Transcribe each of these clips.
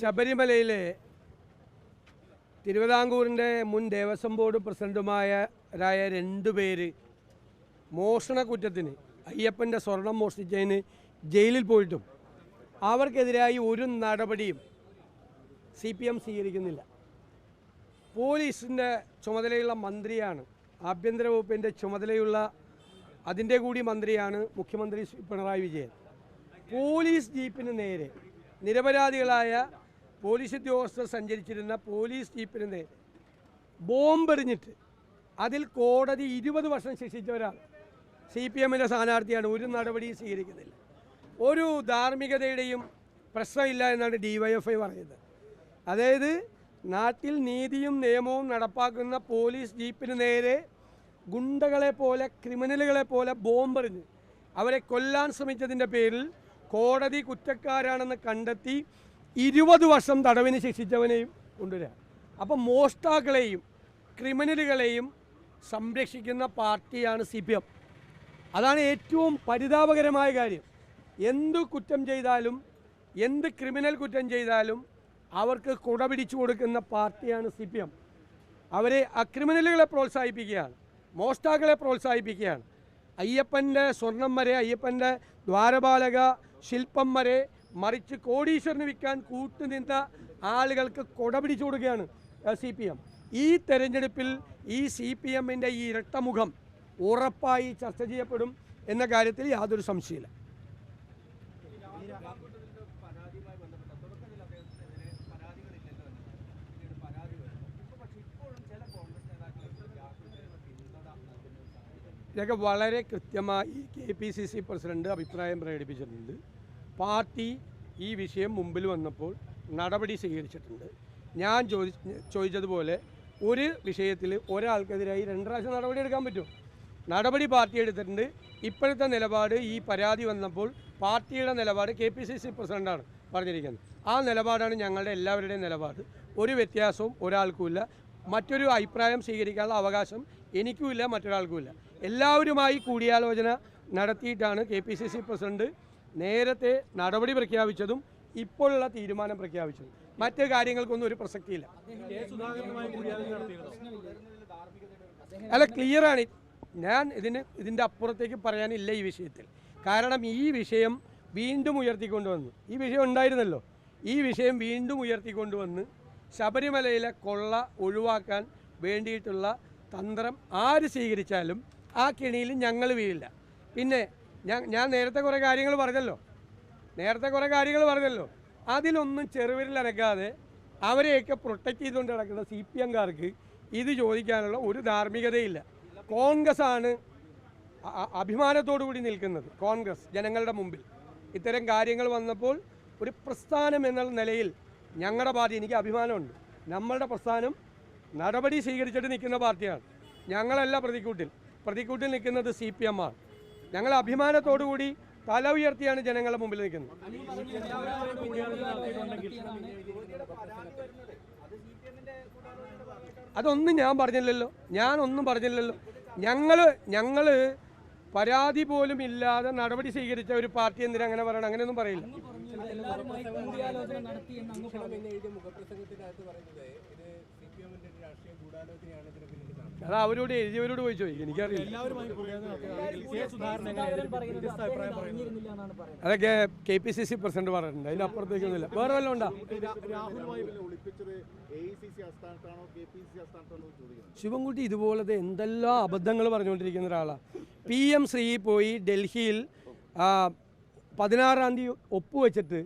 ശബരിമലയിലെ തിരുവിതാംകൂറിൻ്റെ മുൻ ദേവസ്വം ബോർഡ് പ്രസിഡന്റുമാരായ 2 പേര് മോഷണ കുറ്റത്തിന് അയ്യപ്പൻ്റെ സ്വർണം മോഷ്ടിച്ചതിന് ജയിലിൽ പോയിട്ടും അവർക്കെതിരായി ഒരു നടപടിയും CPM സ്വീകരിക്കുന്നില്ല. പോലീസിൻ്റെ ചുമതലയുള്ള മന്ത്രിയാണ്, ആഭ്യന്തര വകുപ്പിൻ്റെ ചുമതലയുള്ള അതിൻ്റെ കൂടി മന്ത്രിയാണ് മുഖ്യമന്ത്രി പിണറായി വിജയൻ. പോലീസ് ജീപ്പിന് നേരെ നിരപരാധികളായ പോലീസ് ഉദ്യോഗസ്ഥർ സഞ്ചരിച്ചിരുന്ന പോലീസ് ജീപ്പിന് നേരെ ബോംബെറിഞ്ഞിട്ട് അതിൽ കോടതി 20 വർഷം ശിക്ഷിച്ചവരാണ്. CPMൻ്റെ സ്ഥാനാർത്ഥിയാണ്, ഒരു നടപടിയും സ്വീകരിക്കുന്നില്ല. ഒരു ധാർമ്മികതയുടെയും പ്രശ്നമില്ല എന്നാണ് DYFI പറയുന്നത്. അതായത് നാട്ടിൽ നീതിയും നിയമവും നടപ്പാക്കുന്ന പോലീസ് ജീപ്പിന് നേരെ ഗുണ്ടകളെ പോലെ ക്രിമിനലുകളെ പോലെ ബോംബെറിഞ്ഞ് അവരെ കൊല്ലാൻ ശ്രമിച്ചതിൻ്റെ പേരിൽ കോടതി കുറ്റക്കാരാണെന്ന് കണ്ടെത്തി 20 വർഷം തടവിന് ശിക്ഷിച്ചവനെയും കൊണ്ടുവരിക. അപ്പം മോഷ്ടാക്കളെയും ക്രിമിനലുകളെയും സംരക്ഷിക്കുന്ന പാർട്ടിയാണ് CPM. അതാണ് ഏറ്റവും പരിതാപകരമായ കാര്യം. എന്ത് കുറ്റം ചെയ്താലും എന്ത് ക്രിമിനൽ കുറ്റം ചെയ്താലും അവർക്ക് കുട പിടിച്ചു കൊടുക്കുന്ന പാർട്ടിയാണ് CPM. അവരെ ക്രിമിനലുകളെ പ്രോത്സാഹിപ്പിക്കുകയാണ്, മോഷ്ടാക്കളെ പ്രോത്സാഹിപ്പിക്കുകയാണ്. അയ്യപ്പൻ്റെ സ്വർണം വരെ, അയ്യപ്പൻ്റെ ദ്വാരപാലക ശില്പം വരെ മറിച്ച് കോടീശ്വരന് വിൽക്കാൻ കൂട്ടുനിന്ന ആളുകൾക്ക് കൊട പിടിച്ചു കൊടുക്കുകയാണ് CPM. ഈ തെരഞ്ഞെടുപ്പിൽ ഈ CPMൻ്റെ ഈ ഇരട്ടമുഖം ഉറപ്പായി ചർച്ച ചെയ്യപ്പെടും എന്ന കാര്യത്തിൽ യാതൊരു സംശയമില്ല. ഇതൊക്കെ വളരെ കൃത്യമായി KPCC പ്രസിഡന്റ് അഭിപ്രായം പ്രകടിപ്പിച്ചിട്ടുണ്ട്. പാർട്ടി ഈ വിഷയം മുമ്പിൽ വന്നപ്പോൾ നടപടി സ്വീകരിച്ചിട്ടുണ്ട്. ഞാൻ ചോദിച്ചതുപോലെ ഒരു വിഷയത്തിൽ ഒരാൾക്കെതിരായി 2 പ്രാവശ്യം നടപടി എടുക്കാൻ പറ്റും. നടപടി പാർട്ടി എടുത്തിട്ടുണ്ട്. ഇപ്പോഴത്തെ നിലപാട്, ഈ പരാതി വന്നപ്പോൾ പാർട്ടിയുടെ നിലപാട് KPCC പ്രസിഡന്റാണ് പറഞ്ഞിരിക്കുന്നത്. ആ നിലപാടാണ് ഞങ്ങളുടെ എല്ലാവരുടെയും നിലപാട്. ഒരു വ്യത്യാസവും ഒരാൾക്കുമില്ല. മറ്റൊരു അഭിപ്രായം സ്വീകരിക്കാനുള്ള അവകാശം എനിക്കുമില്ല, മറ്റൊരാൾക്കുമില്ല. എല്ലാവരുമായി കൂടിയാലോചന നടത്തിയിട്ടാണ് KPCC പ്രസിഡന്റ് നേരത്തെ നടപടി പ്രഖ്യാപിച്ചതും ഇപ്പോഴുള്ള തീരുമാനം പ്രഖ്യാപിച്ചതും. മറ്റ് കാര്യങ്ങൾക്കൊന്നും ഒരു പ്രസക്തിയില്ല. അല്ല, ക്ലിയറാണ്. ഞാൻ ഇതിൻ്റെ അപ്പുറത്തേക്ക് പറയാനില്ല ഈ വിഷയത്തിൽ. കാരണം ഈ വിഷയം വീണ്ടും ഉയർത്തിക്കൊണ്ടുവന്നു. ഈ വിഷയം ഉണ്ടായിരുന്നല്ലോ, ഈ വിഷയം വീണ്ടും ഉയർത്തിക്കൊണ്ടുവന്ന് ശബരിമലയിലെ കൊള്ള ഒഴിവാക്കാൻ വേണ്ടിയിട്ടുള്ള തന്ത്രം ആര് സ്വീകരിച്ചാലും ആ കെണിയിൽ ഞങ്ങൾ വീഴില്ല. പിന്നെ ഞാൻ നേരത്തെ കുറേ കാര്യങ്ങൾ പറഞ്ഞല്ലോ, അതിലൊന്നും ചെറുവിരലനക്കാതെ അവരെയൊക്കെ പ്രൊട്ടക്റ്റ് ചെയ്തുകൊണ്ട് നടക്കുന്ന CPMകാർക്ക് ഇത് ചോദിക്കാനുള്ള ഒരു ധാർമ്മികതയില്ല. കോൺഗ്രസ് ആണ് അഭിമാനത്തോടു കൂടി നിൽക്കുന്നത്. കോൺഗ്രസ് ജനങ്ങളുടെ മുമ്പിൽ ഇത്തരം കാര്യങ്ങൾ വന്നപ്പോൾ ഒരു പ്രസ്ഥാനം എന്ന നിലയിൽ ഞങ്ങളുടെ പാർട്ടി, എനിക്ക് അഭിമാനമുണ്ട്, നമ്മളുടെ പ്രസ്ഥാനം നടപടി സ്വീകരിച്ചിട്ട് നിൽക്കുന്ന പാർട്ടിയാണ്. ഞങ്ങളല്ല പ്രതിക്കൂട്ടിൽ നിൽക്കുന്നത് CPM ആണ്. ഞങ്ങൾ അഭിമാനത്തോടു കൂടി തല ഉയർത്തിയാണ് ജനങ്ങളുടെ മുമ്പിൽ നിൽക്കുന്നത്. അതൊന്നും ഞാനൊന്നും പറഞ്ഞില്ലല്ലോ. ഞങ്ങൾ പരാതി പോലും ഇല്ലാതെ നടപടി സ്വീകരിച്ച ഒരു പാർട്ടി എന്തിനാ അങ്ങനെ പറയണം? അങ്ങനെയൊന്നും പറയില്ല. അത് അവരോട് എഴുതിയവരോട് പോയി ചോദിക്കും, എനിക്കറിയില്ല. അതൊക്കെ KPCC പ്രസിഡന്റ് പറഞ്ഞിട്ടുണ്ട്. അതിനപ്പുറത്തേക്കൊന്നുമില്ല. വേറെ വല്ലതും ഉണ്ടോ? ശിവൻകുട്ടി ഇതുപോലത്തെ എന്തെല്ലാം അബദ്ധങ്ങൾ പറഞ്ഞുകൊണ്ടിരിക്കുന്ന ഒരാളാണ്. PM ശ്രീ പോയി ഡൽഹിയിൽ 16-ാം തീയതി ഒപ്പുവെച്ചിട്ട്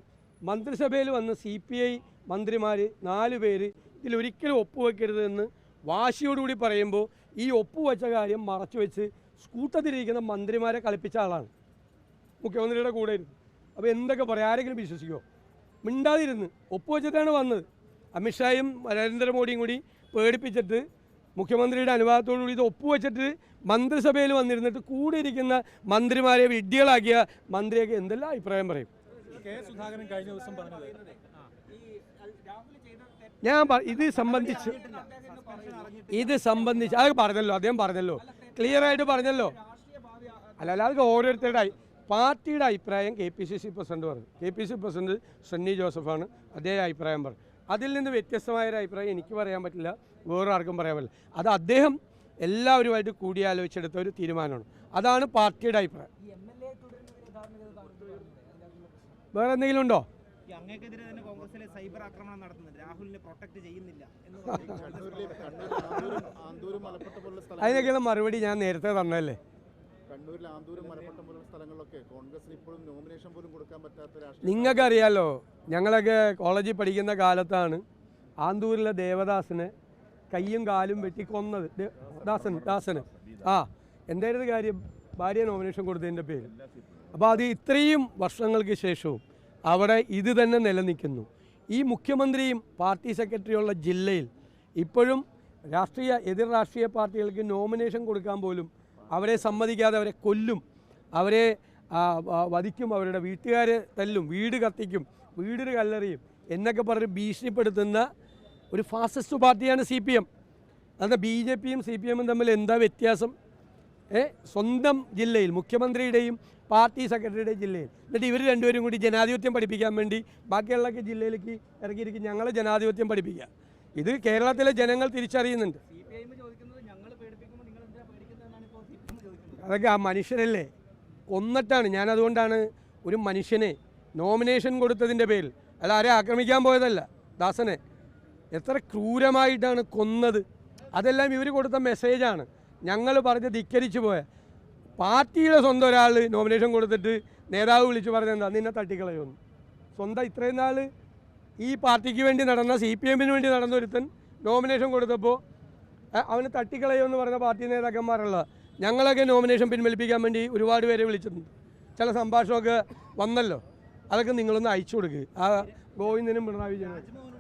മന്ത്രിസഭയിൽ വന്ന് CPI മന്ത്രിമാർ 4 പേര് ഇതിലൊരിക്കലും ഒപ്പുവെക്കരുതെന്ന് വാശിയോടുകൂടി പറയുമ്പോൾ ഈ ഒപ്പുവെച്ച കാര്യം മറച്ചു വെച്ച് കൂട്ടത്തിലിരിക്കുന്ന മന്ത്രിമാരെ കളിപ്പിച്ച ആളാണ്. മുഖ്യമന്ത്രിയുടെ കൂടെ ഇരുന്ന്. അപ്പോൾ എന്തൊക്കെ പറയാം? ആരെങ്കിലും വിശ്വസിക്കുമോ? മിണ്ടാതിരുന്ന് ഒപ്പുവെച്ചിട്ടാണ് വന്നത്. അമിത്ഷായും നരേന്ദ്രമോദിയും കൂടി പേടിപ്പിച്ചിട്ട് മുഖ്യമന്ത്രിയുടെ അനുവാദത്തോടുകൂടി ഇത് ഒപ്പുവെച്ചിട്ട് മന്ത്രിസഭയിൽ വന്നിരുന്നിട്ട് കൂടെ ഇരിക്കുന്ന മന്ത്രിമാരെ വിഡ്ഢികളാക്കിയ മന്ത്രിയൊക്കെ എന്തെല്ലാം അഭിപ്രായം പറയും? ഇത് സംബന്ധിച്ച് അത് പറഞ്ഞല്ലോ, അദ്ദേഹം പറഞ്ഞല്ലോ, ക്ലിയർ ആയിട്ട് പറഞ്ഞല്ലോ. അല്ലാതെ ഓരോരുത്തരുടെ പാർട്ടിയുടെ അഭിപ്രായം KPCC പ്രസിഡന്റ് പറഞ്ഞു. KPCC പ്രസിഡന്റ് സണ്ണി ജോസഫാണ് അദ്ദേഹം അഭിപ്രായം പറഞ്ഞു. അതിൽ നിന്ന് വ്യത്യസ്തമായൊരു അഭിപ്രായം എനിക്ക് പറയാൻ പറ്റില്ല, വേറെ ആർക്കും പറയാൻ പറ്റില്ല. അത് അദ്ദേഹം എല്ലാവരുമായിട്ട് കൂടിയാലോചിച്ചെടുത്ത ഒരു തീരുമാനമാണ്. അതാണ് പാർട്ടിയുടെ അഭിപ്രായം. വേറെ എന്തെങ്കിലും ഉണ്ടോ? അങ്ങേക്കെതിരെ തന്നെ കോൺഗ്രസിലെ സൈബർ ആക്രമണം നടത്തുന്നുണ്ട്, രാഹുലിനെ പ്രൊട്ടക്ട് ചെയ്യുന്നില്ല. അതിനൊക്കെയുള്ള മറുപടി ഞാൻ നേരത്തെ തന്നല്ലേ. നിങ്ങൾക്കറിയാലോ, ഞങ്ങളൊക്കെ കോളേജിൽ പഠിക്കുന്ന കാലത്താണ് ആന്തൂരിലെ ദേവദാസിനെ കയ്യും കാലും വെട്ടിക്കൊന്നത്. ദാസന് എന്തായിരുന്നു കാര്യം? ഭാര്യ നോമിനേഷൻ കൊടുത്തതിൻ്റെ പേര്. അപ്പോൾ അത് ഇത്രയും വർഷങ്ങൾക്ക് ശേഷവും അവിടെ ഇത് തന്നെ നിലനിൽക്കുന്നു. ഈ മുഖ്യമന്ത്രിയും പാർട്ടി സെക്രട്ടറിയുള്ള ജില്ലയിൽ ഇപ്പോഴും എതിർ രാഷ്ട്രീയ പാർട്ടികൾക്ക് നോമിനേഷൻ കൊടുക്കാൻ പോലും അവരെ സമ്മതിക്കാതെ അവരെ കൊല്ലും, അവരെ വധിക്കും, അവരുടെ വീട്ടുകാരെ തല്ലും, വീട് കത്തിക്കും, വീടിന് കല്ലെറിയും എന്നൊക്കെ പറഞ്ഞ് ഭീഷണിപ്പെടുത്തുന്ന ഒരു ഫാസിസ്റ്റ് പാർട്ടിയാണ് CPM. അത് BJPയും CPMും തമ്മിൽ എന്താ വ്യത്യാസം? സ്വന്തം ജില്ലയിൽ മുഖ്യമന്ത്രിയുടെയും പാർട്ടി സെക്രട്ടറിയുടെയും ജില്ലയിൽ എന്നിട്ട് ഇവർ രണ്ടുപേരും കൂടി ജനാധിപത്യം പഠിപ്പിക്കാൻ വേണ്ടി ബാക്കിയുള്ള ജില്ലയിലേക്ക് ഇറങ്ങിയിരിക്കും, ഞങ്ങളെ ജനാധിപത്യം പഠിപ്പിക്കുക. ഇത് കേരളത്തിലെ ജനങ്ങൾ തിരിച്ചറിയുന്നുണ്ട്. അതൊക്കെ ആ മനുഷ്യരല്ലേ, കൊന്നിട്ടാണ്. ഞാനതുകൊണ്ടാണ് ഒരു മനുഷ്യനെ നോമിനേഷൻ കൊടുത്തതിൻ്റെ പേരിൽ, അല്ല ആരെ ആക്രമിക്കാൻ പോയതല്ല, ദാസനെ എത്ര ക്രൂരമായിട്ടാണ് കൊന്നത്. അതെല്ലാം ഇവർ കൊടുത്ത മെസ്സേജാണ്. ഞങ്ങൾ പറഞ്ഞ് ധിക്കരിച്ചു പോയ പാർട്ടിയുടെ സ്വന്തം ഒരാൾ നോമിനേഷൻ കൊടുത്തിട്ട് നേതാവ് വിളിച്ചു പറഞ്ഞെന്താ, നിന്നെ തട്ടിക്കളയുമെന്ന്. സ്വന്തം ഇത്രയും നാൾ ഈ പാർട്ടിക്ക് വേണ്ടി നടന്ന CPMന് വേണ്ടി നടന്ന ഒരുത്തൻ നോമിനേഷൻ കൊടുത്തപ്പോൾ അവന് തട്ടിക്കളയുമെന്ന് പറഞ്ഞ പാർട്ടി നേതാക്കന്മാരുള്ള ഞങ്ങളൊക്കെ നോമിനേഷൻ പിൻവലിപ്പിക്കാൻ വേണ്ടി ഒരുപാട് പേരെ വിളിച്ചിട്ടുണ്ട്. ചില സംഭാഷണമൊക്കെ വന്നല്ലോ, അതൊക്കെ നിങ്ങളൊന്ന് അയച്ചു കൊടുക്കുക ആ ഗോവിന്ദനും പിണറായി വിജയനും.